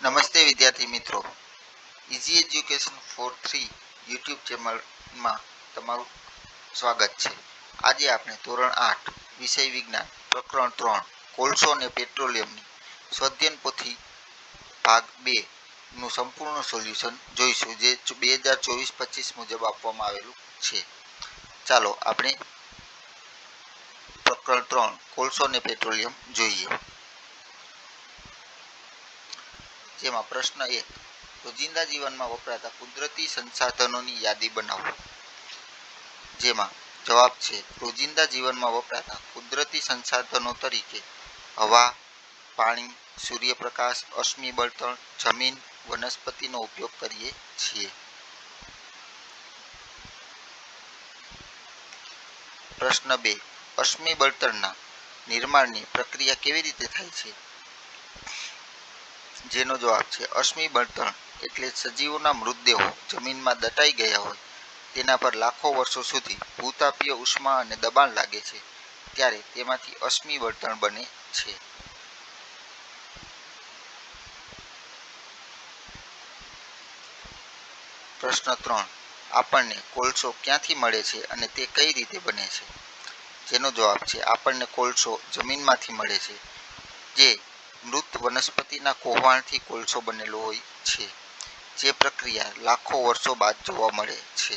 નમસ્તે વિદ્યાર્થી મિત્રો, ઇઝી એજ્યુકેશન ફોર 3 યુટ્યુબ ચેનલમાં તમારું સ્વાગત છે. આજે આપણે ધોરણ 8 વિષય વિજ્ઞાન પ્રકરણ 3 કોલસો અને પેટ્રોલિયમની સ્વાધ્યાયન પોથી ભાગ 2 નું સંપૂર્ણ સોલ્યુશન જોઈશું, જે 2024-25 મુજબ આપવામાં આવેલું છે. ચાલો આપણે પ્રકરણ 3 કોલસો અને પેટ્રોલિયમ જોઈએ. જેમાં પ્રશ્ન 1, રોજિંદા જીવનમાં વપરાતા કુદરતી સંસાધનોની યાદી બનાવો. જેમાં જવાબ છે રોજિંદા જીવનમાં વપરાતા કુદરતી સંસાધનો તરીકે હવા, પાણી, સૂર્યપ્રકાશ, અશ્મિ બળતણ, જમીન, વનસ્પતિનો ઉપયોગ કરીએ છીએ. પ્રશ્ન 2, અશ્મિ બળતણના નિર્માણની પ્રક્રિયા કેવી રીતે થાય છે? જેનો જવાબ છે અશ્મિ બળતણ એટલે સજીવોના મૃતદેહો જમીનમાં દટાઈ ગયા હોય, તેના પર લાખો વર્ષો સુધી ભૂતાપીય ઉષ્મા અને દબાણ લાગે છે, ત્યારે તેમાંથી અશ્મિ બળતણ બને છે. પ્રશ્ન 3, આપણને કોલસો ક્યાંથી મળે છે અને તે કઈ રીતે બને છે? જેનો જવાબ છે આપણને કોલસો જમીનમાંથી મળે છે, જે મૃત વનસ્પતિના કોહવાણથી કોલસો બનેલો હોય છે, જે પ્રક્રિયા લાખો વર્ષો બાદ જોવા મળે છે.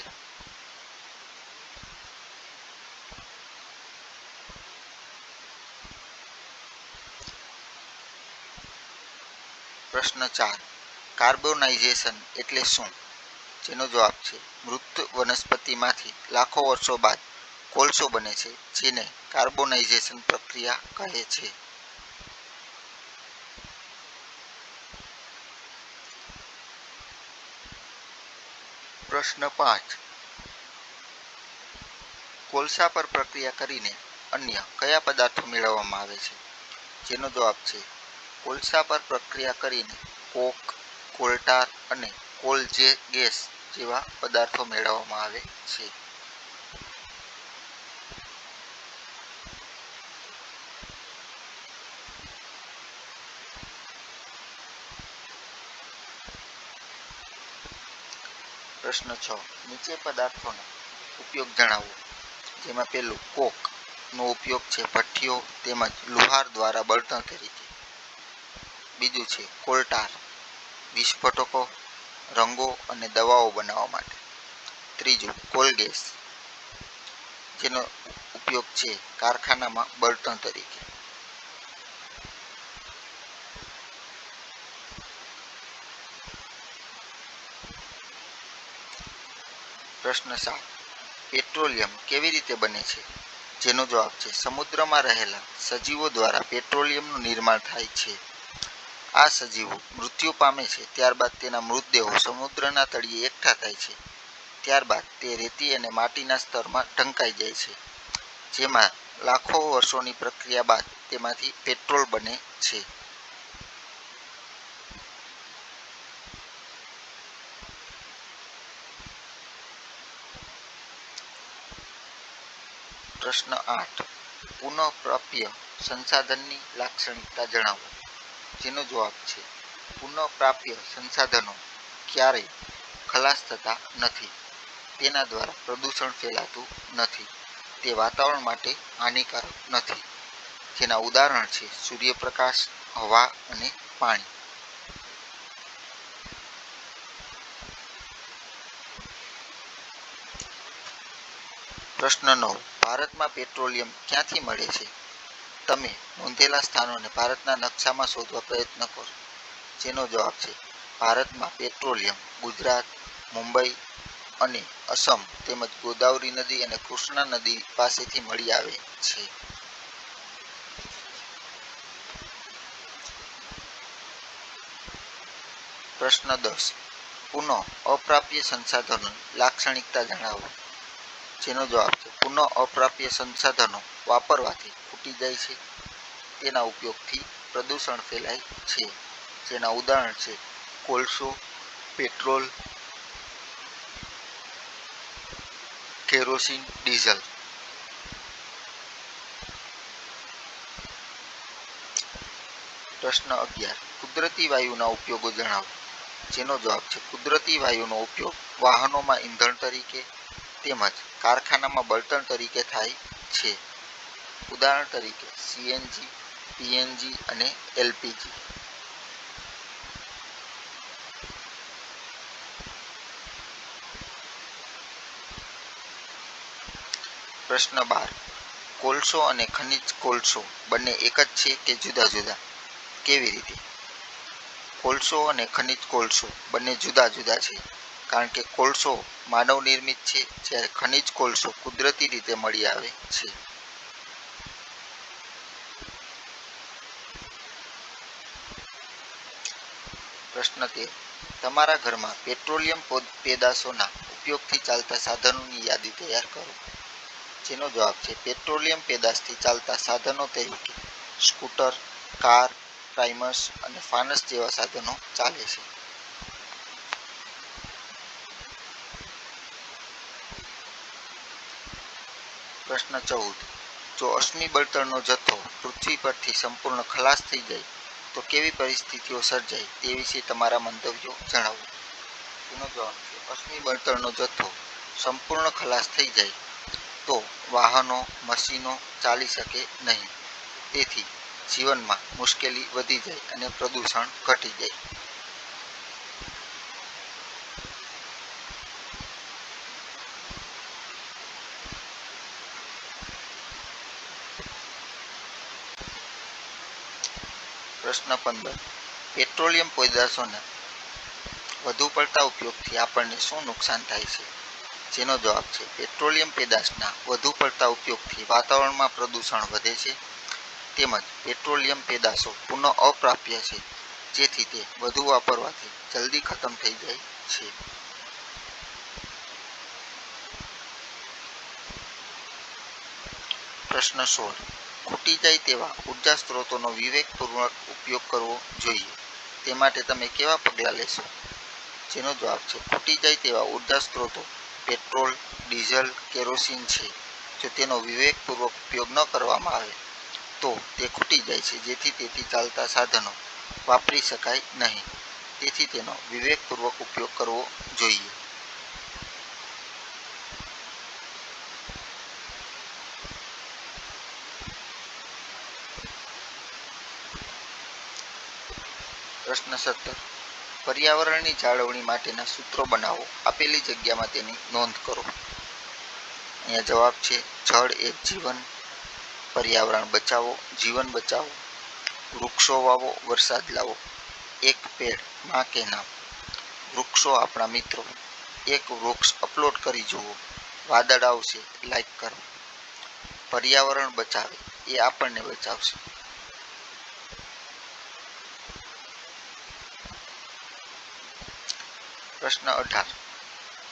પ્રશ્ન 4, કાર્બોનાઇઝેશન એટલે શું? જેનો જવાબ છે મૃત વનસ્પતિમાંથી લાખો વર્ષો બાદ કોલસો બને છે, જેને કાર્બોનાઇઝેશન પ્રક્રિયા કહે છે. પ્રશ્ન 5, કોલસા પર પ્રક્રિયા કરીને અન્ય કયા પદાર્થો મેળવવામાં આવે છે? જેનો જવાબ છે કોલસા પર પ્રક્રિયા કરીને કોક, કોલટાર અને કોલ ગેસ જેવા પદાર્થો મેળવવામાં આવે છે. પ્રશ્ન 6, નીચે પદાર્થોનો ઉપયોગ જણાવો. જેમાં પહેલું કોક નો ઉપયોગ છે ભઠ્ઠીઓ તેમજ લુહાર દ્વારા બળતણ તરીકે. બીજું છે કોલટાર, વિસ્ફોટકો, રંગો અને દવાઓ બનાવવા માટે. ત્રીજું કોલગેસ, જેનો ઉપયોગ છે કારખાનામાં બળતણ તરીકે. પ્રશ્ન 7, પેટ્રોલિયમ કેવી રીતે બને છે? જેનો જવાબ છે સમુદ્રમાં રહેલા સજીવો દ્વારા પેટ્રોલિયમનું નિર્માણ થાય છે. આ સજીવો મૃત્યુ પામે છે, ત્યારબાદ તેના મૃતદેહો સમુદ્રના તળિયે એકઠા થાય છે. ત્યારબાદ તે રેતી અને માટીના સ્તરમાં ઢંકાઈ જાય છે, જેમાં લાખો વર્ષોની પ્રક્રિયા બાદ તેમાંથી પેટ્રોલ બને છે. પ્રશ્ન 8, પુનઃપ્રાપ્ય સંસાધનની લાક્ષણિકતા જણાવો. જેનો જવાબ છે પુનઃપ્રાપ્ય સંસાધનો ક્યારેય ખલાસ થતા નથી, તેના દ્વારા પ્રદૂષણ ફેલાતું નથી, તે વાતાવરણ માટે હાનિકારક નથી. જેના ઉદાહરણ છે સૂર્યપ્રકાશ, હવા અને પાણી. પ્રશ્ન 9, ભારતમાં પેટ્રોલિયમ ક્યાંથી મળે છે? તમે નોંધેલા સ્થાનોને ભારતના નકશામાં શોધવા પ્રયત્ન કરો. જેનો જવાબ છે ભારતમાં પેટ્રોલિયમ ગુજરાત, મુંબઈ અને અસમ તેમજ ગોદાવરી નદી અને કૃષ્ણા નદી પાસેથી મળી આવે છે. પ્રશ્ન 10, પુનઃ અપ્રાપ્ય સંસાધનોની લાક્ષણિકતા જણાવો. જેનો જવાબ છે પુનઃ અપ્રાપ્ય સંસાધનો વાપરવાથી ખૂટી જાય છે, તેના ઉપયોગથી પ્રદૂષણ ફેલાય છે. જેના ઉદાહરણ છે કોલસો, પેટ્રોલ, કેરોસીન, ડીઝલ. પ્રશ્ન 11. કુદરતી વાયુના ઉપયોગો જણાવો. જેનો જવાબ છે કુદરતી વાયુનો ઉપયોગ વાહનોમાં ઈંધણ તરીકે તેમજ કારખાનામાં બળતણ તરીકે થાય છે. ઉદાહરણ તરીકે સીએનજી, પીએનજી અને એલપીજી. પ્રશ્ન 12. કોલસો અને ખનિજ કોલસો બંને એક જ છે કે જુદા જુદા? કેવી રીતે? કોલસો અને ખનિજ કોલસો બંને જુદા જુદા છે, કારણ કે કોલસો માનવ નિર્મિત છે, જ્યારે ખનિજ કોલસો કુદરતી રીતે મળી આવે છે. પ્રશ્ન 13. તમારા ઘરમાં પેટ્રોલિયમ પેદાશોના ઉપયોગથી ચાલતા સાધનોની યાદી તૈયાર કરો. જેનો જવાબ છે પેટ્રોલિયમ પેદાશથી ચાલતા સાધનો તરીકે સ્કૂટર, કાર, પ્રાઇમર્સ અને ફાનસ જેવા સાધનો ચાલે છે. પ્રશ્ન 14. જો અશ્મિ બળતણનો જથ્થો પૃથ્વી પરથી સંપૂર્ણ ખલાસ થઈ જાય તો કેવી પરિસ્થિતિઓ સર્જાય તે વિશે તમારા મંતવ્યો જણાવો. તેનો જવાબ છે અશ્મિ બળતણનો જથ્થો સંપૂર્ણ ખલાસ થઈ જાય તો વાહનો, મશીનો ચાલી શકે નહીં. તેથી જીવનમાં મુશ્કેલી વધી જાય અને પ્રદૂષણ ઘટી જાય. પ્રશ્ન 15. પેટ્રોલિયમ પેદાશોના વધુ પડતા ઉપયોગથી આપણને શું નુકસાન થાય છે? જેનો જવાબ છે પેટ્રોલિયમ પેદાશના વધુ પડતા ઉપયોગથી વાતાવરણમાં પ્રદૂષણ વધે છે, તેમજ પેટ્રોલિયમ પેદાશો પુનઃ અપ્રાપ્ય છે, જેથી તે વધુ વાપરવાથી જલ્દી ખતમ થઈ જાય છે. પ્રશ્ન 16. ખૂટી જાય તેવા ઉર્જા સ્ત્રોતોનો વિવેકપૂર્વક ઉપયોગ કરવો જોઈએ. તે માટે તમે કેવા પગલાં લેશો? જેનો જવાબ છે ખૂટી જાય તેવા ઉર્જા સ્ત્રોતો પેટ્રોલ, ડીઝલ, કેરોસીન છે. જો તેનો વિવેકપૂર્વક ઉપયોગ ન કરવામાં આવે તો તે ખૂટી જાય છે, જેથી તેથી ચાલતા સાધનો વાપરી શકાય નહીં. તેથી તેનો વિવેકપૂર્વક ઉપયોગ કરવો જોઈએ. પ્રશ્ન 17. પર્યાવરણની જાળવણી માટેના સૂત્રો બનાવો. આપેલી જગ્યામાં તેની નોંધ કરો. અહીંયા જવાબ છે જળ એ જીવન, પર્યાવરણ બચાવો, જીવન બચાવો, વૃક્ષો વાવો, વરસાદ લાવો, એક પેડ માં કે નામ, વૃક્ષો આપણા મિત્રો, એક વૃક્ષ અપલોડ કરી જુઓ, વાદળ આવશે લાઈક કરો, પર્યાવરણ બચાવે એ આપણને બચાવશે. પ્રશ્ન 18.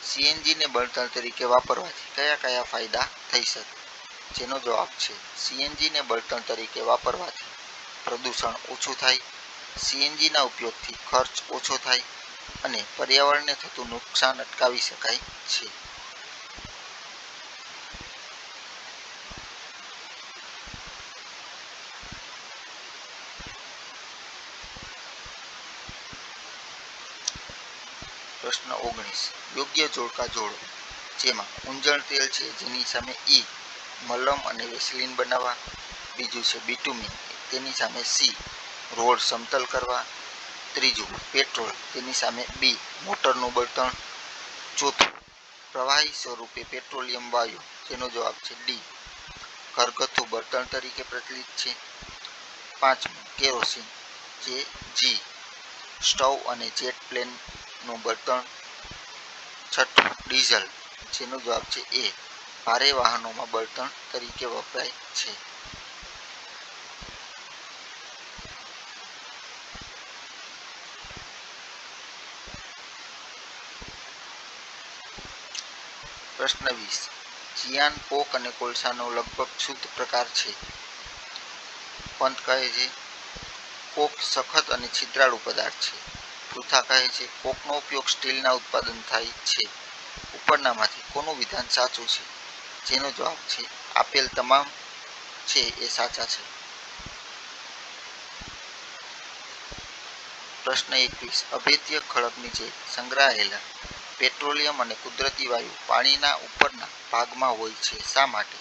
સીએનજીને બળતણ તરીકે વાપરવાથી કયા કયા ફાયદા થઈ શકે? જેનો જવાબ છે સીએનજીને બળતણ તરીકે વાપરવાથી પ્રદૂષણ ઓછું થાય, સીએનજીના ઉપયોગથી ખર્ચ ઓછો થાય અને પર્યાવરણને થતું નુકસાન અટકાવી શકાય છે. પ્રશ્ન 19. યોગ્ય જોડકા જોડો. જેમાં ઊંજણ તેલ છે જેની સામે ઈ, મલમ અને વેસલીન બનાવવા. બીજું છે બીટુમિન, તેની સામે સી, રોડ સમતલ કરવા. ત્રીજું પેટ્રોલ, તેની સામે બી, મોટરનું બળતણ. ચોથું પ્રવાહી સ્વરૂપે પેટ્રોલિયમ વાયુ, જેનો જવાબ છે ડી, ઘરગથ્થુ બળતણ તરીકે પ્રચલિત છે. પાંચમું કેરોસીન, જે જી, સ્ટવ અને જેટ પ્લેનનું બળતણ. છઠ્ઠું ડીઝલ, જેનો જવાબ છે એ, ભારે વાહનોમાં બળતણ તરીકે વપરાય છે. પ્રશ્ન 20. ચિયાન, કોક અને કોલસાનો લગભગ શુદ્ધ પ્રકાર છે. પંત કહે છે કોક સખત અને છિદ્રાળુ પદાર્થ છે. પૃથા કહે છે કોકનો ઉપયોગ સ્ટીલના ઉત્પાદન થાય છે. ઉપરનામાંથી કોનું વિધાન સાચું છે? જેનો જવાબ છે આપેલ તમામ છે એ સાચા છે. પ્રશ્ન 21. અભેદ્ય ખડક નીચે સંગ્રહાયેલા પેટ્રોલિયમ અને કુદરતી વાયુ પાણીના ઉપરના ભાગમાં હોય છે. શા માટે?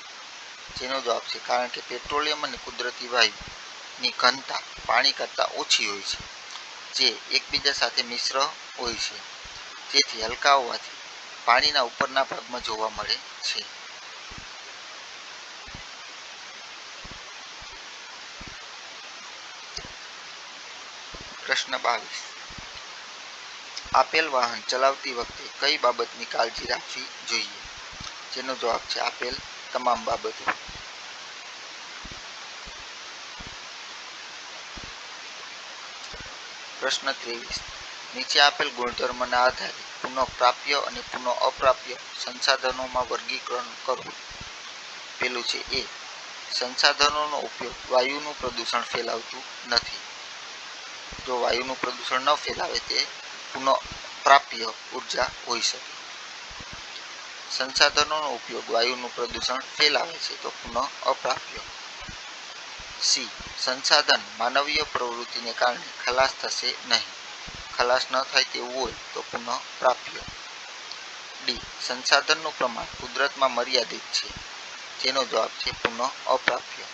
જેનો જવાબ છે કારણ કે પેટ્રોલિયમ અને કુદરતી વાયુની ઘનતા પાણી કરતાં ઓછી હોય છે, જે એકબીજા સાથે મિશ્ર હોય છે, જેથી હલકા હોવાથી પાણીના ઉપરના ભાગમાં જોવા મળે છે. પ્રશ્ન 22. આપેલ વાહન ચલાવતી વખતે કઈ બાબતની કાળજી રાખવી જોઈએ? જેનો જવાબ છે આપેલ તમામ બાબતો. પ્રશ્ન 23. નીચે આપેલ ગુણધર્મના આધારે પુનઃપ્રાપ્ય અને પુનઃ અપ્રાપ્ય સંસાધનોમાં વર્ગીકરણ કરો. પેલું છે એ. સંસાધનોનો ઉપયોગ વાયુનું પ્રદૂષણ ફેલાવતું નથી. જો વાયુનું પ્રદૂષણ ન ફેલાવે તે પુનઃપ્રાપ્ય ઉર્જા હોઈ શકે. સંસાધનોનો ઉપયોગ વાયુનું પ્રદૂષણ ફેલાવે છે તો પુનઃ અપ્રાપ્ય. સી. સંસાધન માનવીય પ્રવૃત્તિને કારણે ખલાસ થશે નહીં. ખલાસ ન થાય તેવું હોય તો પુનઃ પ્રાપ્ય. ડી. સંસાધનનું પ્રમાણ કુદરતમાં મર્યાદિત છે. જેનો જવાબ છે પુનઃ અપ્રાપ્ય.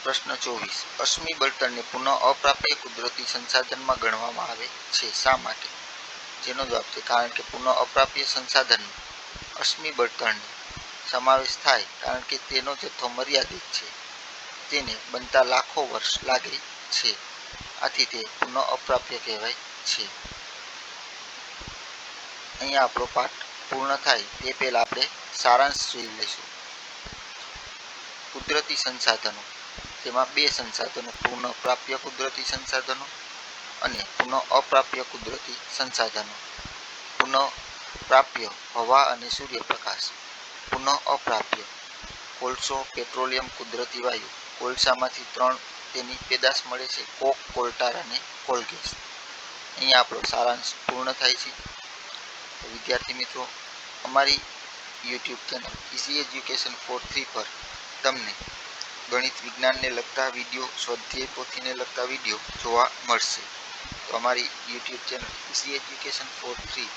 પ્રશ્ન 24. અશ્મિ બળતણને પુનઃ અપ્રાપ્ય કુદરતી સંસાધનમાં ગણવામાં આવે છે. શા માટે? જેનો જવાબ છે કારણ કે પુનઃ અપ્રાપ્ય સંસાધનમાં અશ્મિ બળતણનો સમાવેશ થાય કારણ કે તેનો જથ્થો મર્યાદિત છે. તેને બનતા લાખો વર્ષ લાગે છે. આથી તે પુનઃ અપ્રાપ્ય કહેવાય છે. અહીંયા આપણો પાઠ પૂર્ણ થાય તે પહેલાં આપણે સારાંશ જોઈ લઈશું. કુદરતી સંસાધનો, તેમાં બે સંસાધનો: પુનઃ પ્રાપ્ય કુદરતી સંસાધનો અને પુનઃ અપ્રાપ્ય કુદરતી સંસાધનો. પુનઃ પ્રાપ્ય હવા અને સૂર્યપ્રકાશ. પુનઃ અપ્રાપ્ય કોલસો, પેટ્રોલિયમ, કુદરતી વાયુ. કોલસામાંથી 3 તેની પેદાશ મળે છે: કોક, કોલટાર અને કોલગેસ. અહીંયા આપણો સારાંશ પૂર્ણ થાય છે. વિદ્યાર્થી મિત્રો, અમારી YouTube channel easy education four 3 પર તમને ગણિત વિજ્ઞાનને લગતા વિડીયો, સ્વાધ્યાય પોથીને લગતા વિડીયો જોવા મળશે. તો અમારી YouTube channel easy education four 3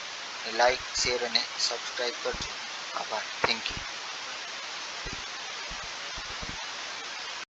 like, share અને સબસ્ક્રાઈબ કરજો. આભાર. Thank you.